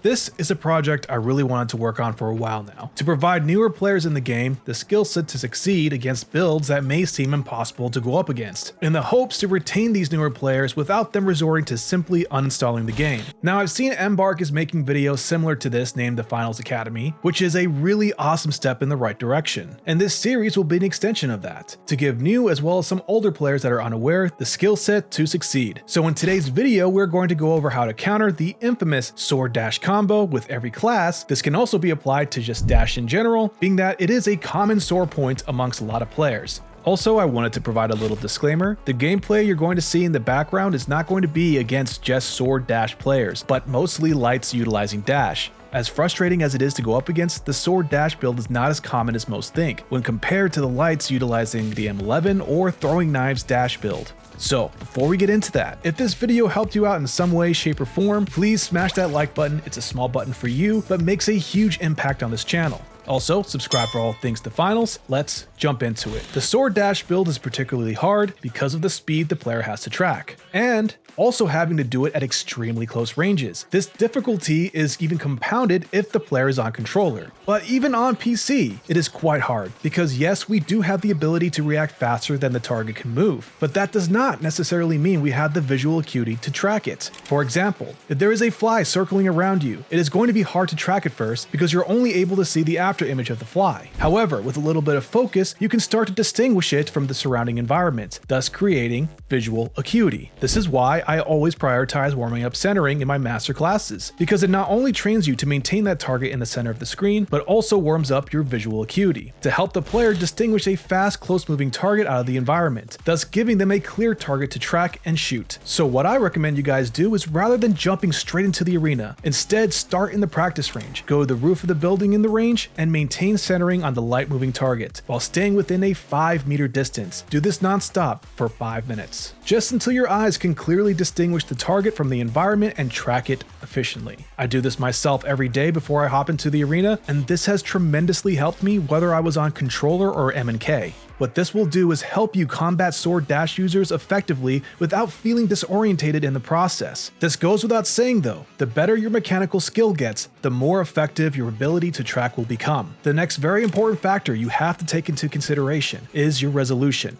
This is a project I really wanted to work on for a while now, to provide newer players in the game the skill set to succeed against builds that may seem impossible to go up against, in the hopes to retain these newer players without them resorting to simply uninstalling the game. Now, I've seen Embark is making videos similar to this named the Finals Academy, which is a really awesome step in the right direction, and this series will be an extension of that, to give new as well as some older players that are unaware the skill set to succeed. So in today's video, we're going to go over how to counter the infamous sword dash combo with every class. This can also be applied to just dash in general, being that it is a common sore point amongst a lot of players. Also, I wanted to provide a little disclaimer. The gameplay you're going to see in the background is not going to be against just sword dash players, but mostly lights utilizing dash. As frustrating as it is to go up against, the sword dash build is not as common as most think, when compared to the lights utilizing the M11 or throwing knives dash build. So, before we get into that, if this video helped you out in some way, shape, or form, please smash that like button. It's a small button for you, but makes a huge impact on this channel. Also, subscribe for all things the finals. Let's jump into it. The sword dash build is particularly hard because of the speed the player has to track, and also having to do it at extremely close ranges. This difficulty is even compounded if the player is on controller. But even on PC, it is quite hard, because yes, we do have the ability to react faster than the target can move, but that does not necessarily mean we have the visual acuity to track it. For example, if there is a fly circling around you, it is going to be hard to track at first because you're only able to see the after image of the fly. However, with a little bit of focus, you can start to distinguish it from the surrounding environment, thus creating visual acuity. This is why I always prioritize warming up centering in my master classes, because it not only trains you to maintain that target in the center of the screen, but also warms up your visual acuity to help the player distinguish a fast, close-moving target out of the environment, thus giving them a clear target to track and shoot. So what I recommend you guys do is, rather than jumping straight into the arena, instead start in the practice range, go to the roof of the building in the range, and maintain centering on the light-moving target, while staying within a 5-meter distance. Do this non-stop for 5 minutes, just until your eyes can clearly distinguish the target from the environment and track it efficiently. I do this myself every day before I hop into the arena, and this has tremendously helped me whether I was on controller or M&K. What this will do is help you combat sword dash users effectively without feeling disorientated in the process. This goes without saying though, the better your mechanical skill gets, the more effective your ability to track will become. The next very important factor you have to take into consideration is your resolution.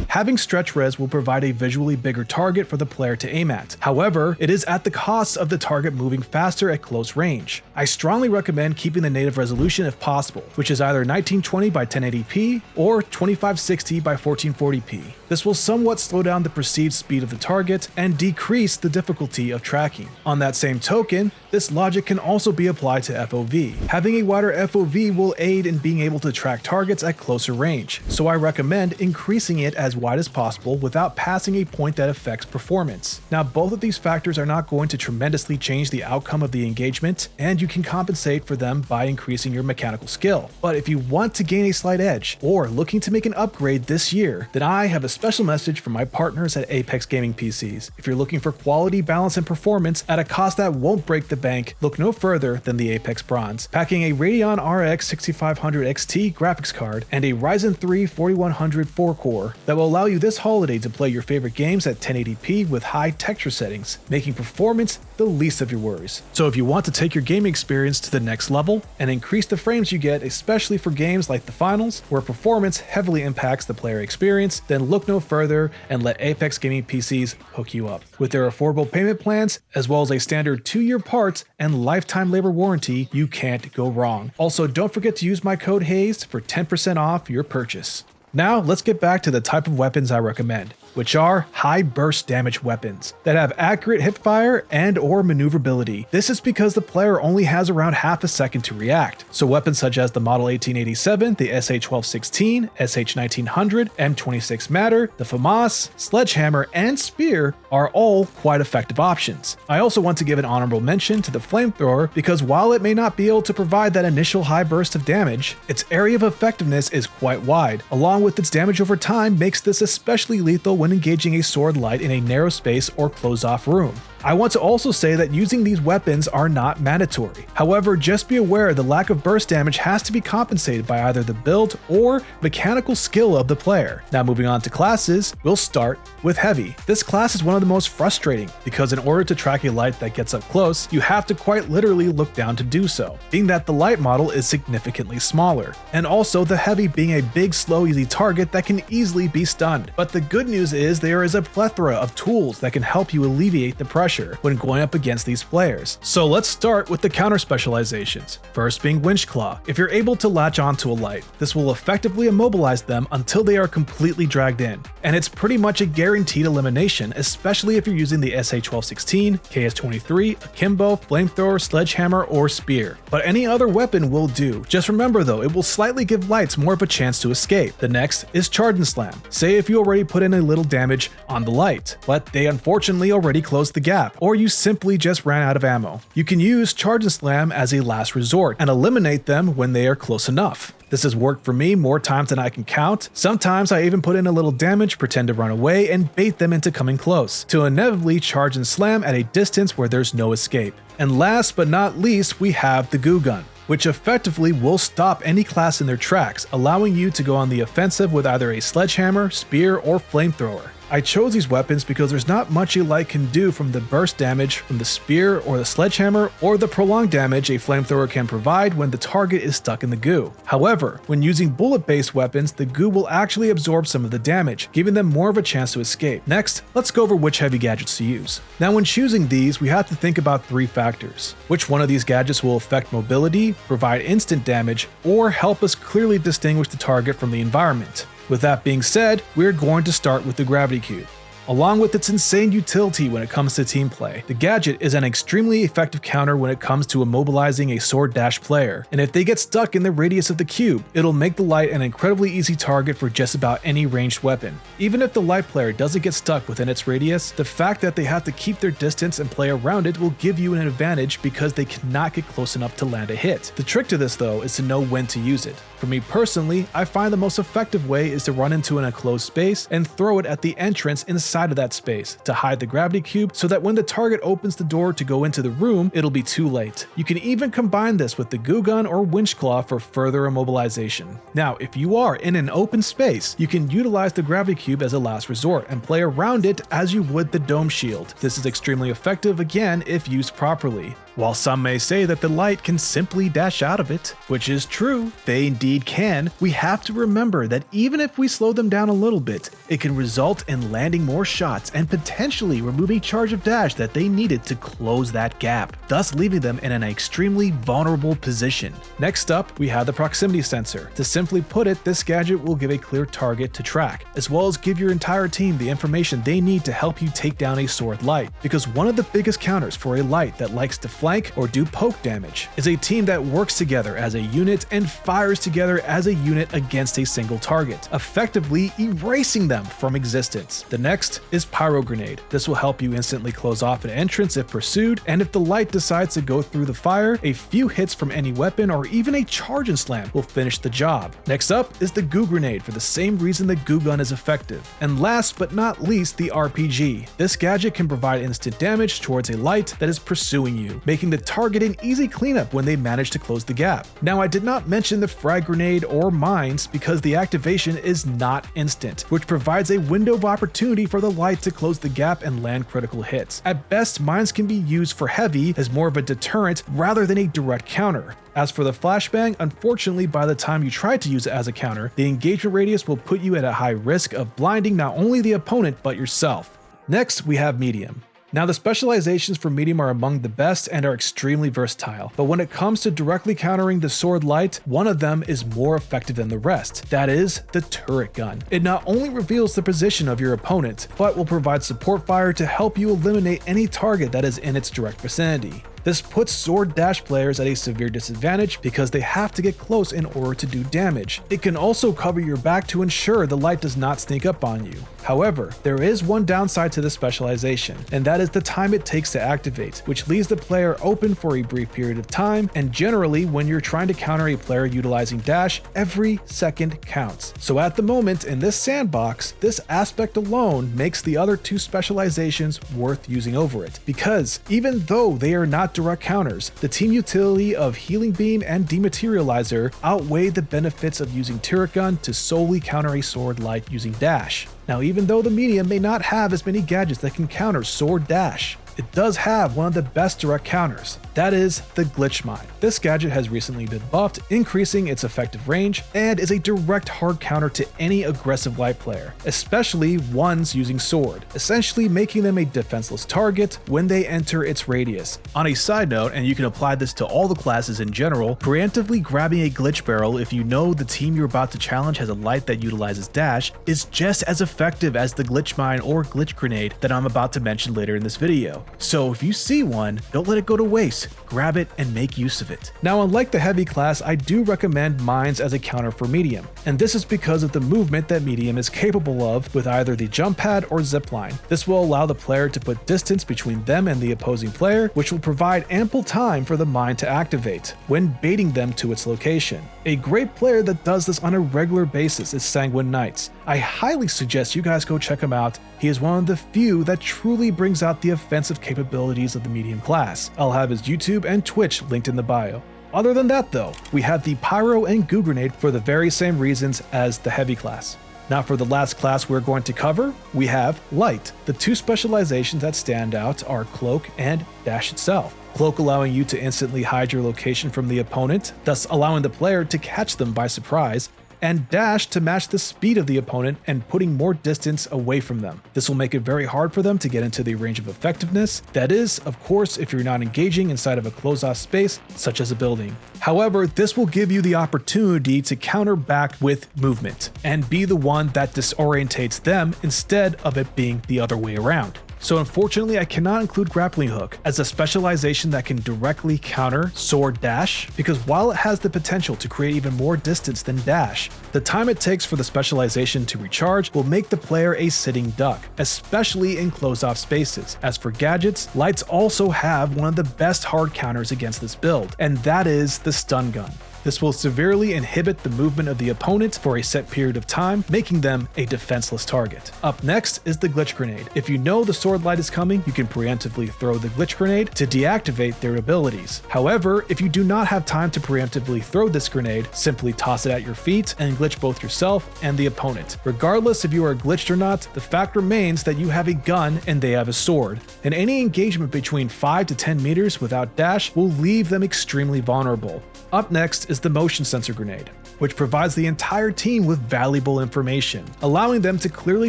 Having stretch res will provide a visually bigger target for the player to aim at. However, it is at the cost of the target moving faster at close range. I strongly recommend keeping the native resolution if possible, which is either 1920 by 1080p or 2560 by 1440p. This will somewhat slow down the perceived speed of the target and decrease the difficulty of tracking. On that same token, this logic can also be applied to FOV. Having a wider FOV will aid in being able to track targets at closer range, so I recommend increasing it as wide as possible without passing a point that affects performance. Now, both of these factors are not going to tremendously change the outcome of the engagement, and you can compensate for them by increasing your mechanical skill. But if you want to gain a slight edge, or looking to make an upgrade this year, then I have a special message from my partners at Apex Gaming PCs. If you're looking for quality, balance, and performance at a cost that won't break the bank, look no further than the Apex Bronze, packing a Radeon RX 6500 XT graphics card and a Ryzen 3 4100 4-core that will allow you this holiday to play your favorite games at 1080p with high texture settings, making performance the least of your worries. So if you want to take your gaming experience to the next level and increase the frames you get, especially for games like the finals, where performance heavily impacts the player experience, then look no further and let Apex Gaming PCs hook you up. With their affordable payment plans, as well as a standard 2-year parts and lifetime labor warranty, you can't go wrong. Also, don't forget to use my code HAZED for 10% off your purchase. Now, let's get back to the type of weapons I recommend, which are high burst damage weapons that have accurate hipfire and or maneuverability. This is because the player only has around half a second to react. So weapons such as the Model 1887, the SH-1216, SH-1900, M26 Matter, the FAMAS, Sledgehammer, and Spear are all quite effective options. I also want to give an honorable mention to the Flamethrower because while it may not be able to provide that initial high burst of damage, its area of effectiveness is quite wide, along with its damage over time makes this especially lethal when engaging a sword light in a narrow space or closed off room. I want to also say that using these weapons are not mandatory. However, just be aware the lack of burst damage has to be compensated by either the build or mechanical skill of the player. Now moving on to classes, we'll start with Heavy. This class is one of the most frustrating because in order to track a light that gets up close, you have to quite literally look down to do so, being that the light model is significantly smaller, and also the Heavy being a big, slow, easy target that can easily be stunned. But the good news is there is a plethora of tools that can help you alleviate the pressure when going up against these players. So let's start with the counter specializations, first being Winch Claw. If you're able to latch onto a light, this will effectively immobilize them until they are completely dragged in, and it's pretty much a guaranteed elimination, especially if you're using the SA-1216, KS-23, Akimbo, Flamethrower, Sledgehammer, or Spear. But any other weapon will do. Just remember though, it will slightly give lights more of a chance to escape. The next is Charge and Slam. Say if you already put in a little damage on the light, but they unfortunately already closed the gap, or you simply just ran out of ammo. You can use Charge and Slam as a last resort and eliminate them when they are close enough. This has worked for me more times than I can count. Sometimes I even put in a little damage, pretend to run away, and bait them into coming close, to inevitably charge and slam at a distance where there's no escape. And last but not least, we have the Goo Gun, which effectively will stop any class in their tracks, allowing you to go on the offensive with either a Sledgehammer, Spear, or Flamethrower. I chose these weapons because there's not much a light can do from the burst damage from the Spear or the Sledgehammer, or the prolonged damage a Flamethrower can provide when the target is stuck in the goo. However, when using bullet-based weapons, the goo will actually absorb some of the damage, giving them more of a chance to escape. Next, let's go over which heavy gadgets to use. Now when choosing these, we have to think about three factors. Which one of these gadgets will affect mobility, provide instant damage, or help us clearly distinguish the target from the environment? With that being said, we're going to start with the Gravity Cube. Along with its insane utility when it comes to team play, the gadget is an extremely effective counter when it comes to immobilizing a sword dash player, and if they get stuck in the radius of the cube, it'll make the light an incredibly easy target for just about any ranged weapon. Even if the light player doesn't get stuck within its radius, the fact that they have to keep their distance and play around it will give you an advantage because they cannot get close enough to land a hit. The trick to this though is to know when to use it. For me personally, I find the most effective way is to run into an enclosed space and throw it at the entrance inside of that space to hide the gravity cube so that when the target opens the door to go into the room, it'll be too late. You can even combine this with the Goo Gun or Winch Claw for further immobilization. Now, if you are in an open space, you can utilize the gravity cube as a last resort and play around it as you would the dome shield. This is extremely effective again if used properly. While some may say that the light can simply dash out of it, which is true, they indeed can, we have to remember that even if we slow them down a little bit, it can result in landing more shots and potentially remove a charge of dash that they needed to close that gap, thus leaving them in an extremely vulnerable position. Next up, we have the proximity sensor. To simply put it, this gadget will give a clear target to track, as well as give your entire team the information they need to help you take down a sword light, because one of the biggest counters for a light that likes to flank or do poke damage is a team that works together as a unit and fires together as a unit against a single target, effectively erasing them from existence. The next is Pyro Grenade. This will help you instantly close off an entrance if pursued, and if the light decides to go through the fire, a few hits from any weapon or even a charge and slam will finish the job. Next up is the Goo Grenade for the same reason the Goo Gun is effective. And last but not least, the RPG. This gadget can provide instant damage towards a light that is pursuing you, making the target an easy cleanup when they manage to close the gap. Now, I did not mention the Frag Grenade or Mines because the activation is not instant, which provides a window of opportunity for the light to close the gap and land critical hits. At best, Mines can be used for heavy as more of a deterrent rather than a direct counter. As for the Flashbang, unfortunately by the time you try to use it as a counter, the engagement radius will put you at a high risk of blinding not only the opponent but yourself. Next, we have Medium. Now, the specializations for Medium are among the best and are extremely versatile, but when it comes to directly countering the sword light, one of them is more effective than the rest. That is the Turret Gun. It not only reveals the position of your opponent, but will provide support fire to help you eliminate any target that is in its direct vicinity. This puts sword dash players at a severe disadvantage because they have to get close in order to do damage. It can also cover your back to ensure the light does not sneak up on you. However, there is one downside to this specialization, and that is the time it takes to activate, which leaves the player open for a brief period of time, and generally when you're trying to counter a player utilizing dash, every second counts. So at the moment in this sandbox, this aspect alone makes the other two specializations worth using over it, because even though they are not direct counters, the team utility of Healing Beam and Dematerializer outweigh the benefits of using Turret Gun to solely counter a sword light using dash. Now, even though the medium may not have as many gadgets that can counter sword dash, it does have one of the best direct counters. That is the Glitch Mine. This gadget has recently been buffed, increasing its effective range, and is a direct hard counter to any aggressive light player, especially ones using sword, essentially making them a defenseless target when they enter its radius. On a side note, and you can apply this to all the classes in general, preemptively grabbing a glitch barrel if you know the team you're about to challenge has a light that utilizes dash is just as effective as the Glitch Mine or Glitch Grenade that I'm about to mention later in this video. So if you see one, don't let it go to waste. Grab it and make use of it. Now, unlike the heavy class, I do recommend mines as a counter for medium, and this is because of the movement that medium is capable of with either the jump pad or zipline. This will allow the player to put distance between them and the opposing player, which will provide ample time for the mine to activate when baiting them to its location. A great player that does this on a regular basis is SanguineNights. I highly suggest you guys go check him out. He is one of the few that truly brings out the offensive capabilities of the medium class. I'll have his YouTube and Twitch linked in the bio. Other than that though, we have the Pyro and Goo Grenade for the very same reasons as the heavy class. Now for the last class we're going to cover, we have Light. The two specializations that stand out are Cloak and Dash itself. Cloak allowing you to instantly hide your location from the opponent, thus allowing the player to catch them by surprise, and Dash to match the speed of the opponent and putting more distance away from them. This will make it very hard for them to get into the range of effectiveness. That is, of course, if you're not engaging inside of a closed-off space, such as a building. However, this will give you the opportunity to counter back with movement and be the one that disorientates them instead of it being the other way around. So unfortunately, I cannot include Grappling Hook as a specialization that can directly counter Sword Dash, because while it has the potential to create even more distance than Dash, the time it takes for the specialization to recharge will make the player a sitting duck, especially in closed-off spaces. As for gadgets, Lights also have one of the best hard counters against this build, and that is the Stun Gun. This will severely inhibit the movement of the opponent for a set period of time, making them a defenseless target. Up next is the Glitch Grenade. If you know the sword light is coming, you can preemptively throw the Glitch Grenade to deactivate their abilities. However, if you do not have time to preemptively throw this grenade, simply toss it at your feet and glitch both yourself and the opponent. Regardless if you are glitched or not, the fact remains that you have a gun and they have a sword, and any engagement between 5 to 10 meters without dash will leave them extremely vulnerable. Up next is the Motion Sensor Grenade, which provides the entire team with valuable information, allowing them to clearly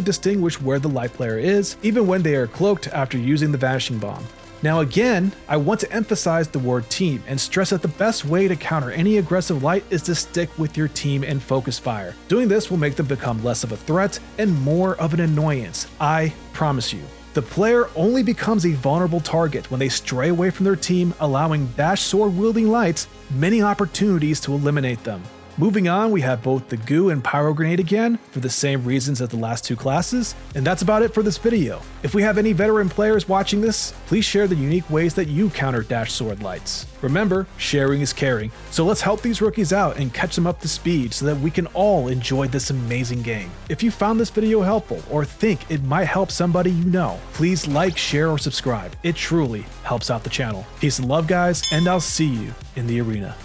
distinguish where the light player is, even when they are cloaked after using the Vanishing Bomb. Now again, I want to emphasize the word team and stress that the best way to counter any aggressive light is to stick with your team and focus fire. Doing this will make them become less of a threat and more of an annoyance, I promise you. The player only becomes a vulnerable target when they stray away from their team, allowing dash sword wielding lights many opportunities to eliminate them. Moving on, we have both the Goo and Pyro Grenade again, for the same reasons as the last two classes, and that's about it for this video. If we have any veteran players watching this, please share the unique ways that you counter dash sword lights. Remember, sharing is caring, so let's help these rookies out and catch them up to speed so that we can all enjoy this amazing game. If you found this video helpful or think it might help somebody you know, please like, share, or subscribe. It truly helps out the channel. Peace and love, guys, and I'll see you in the arena.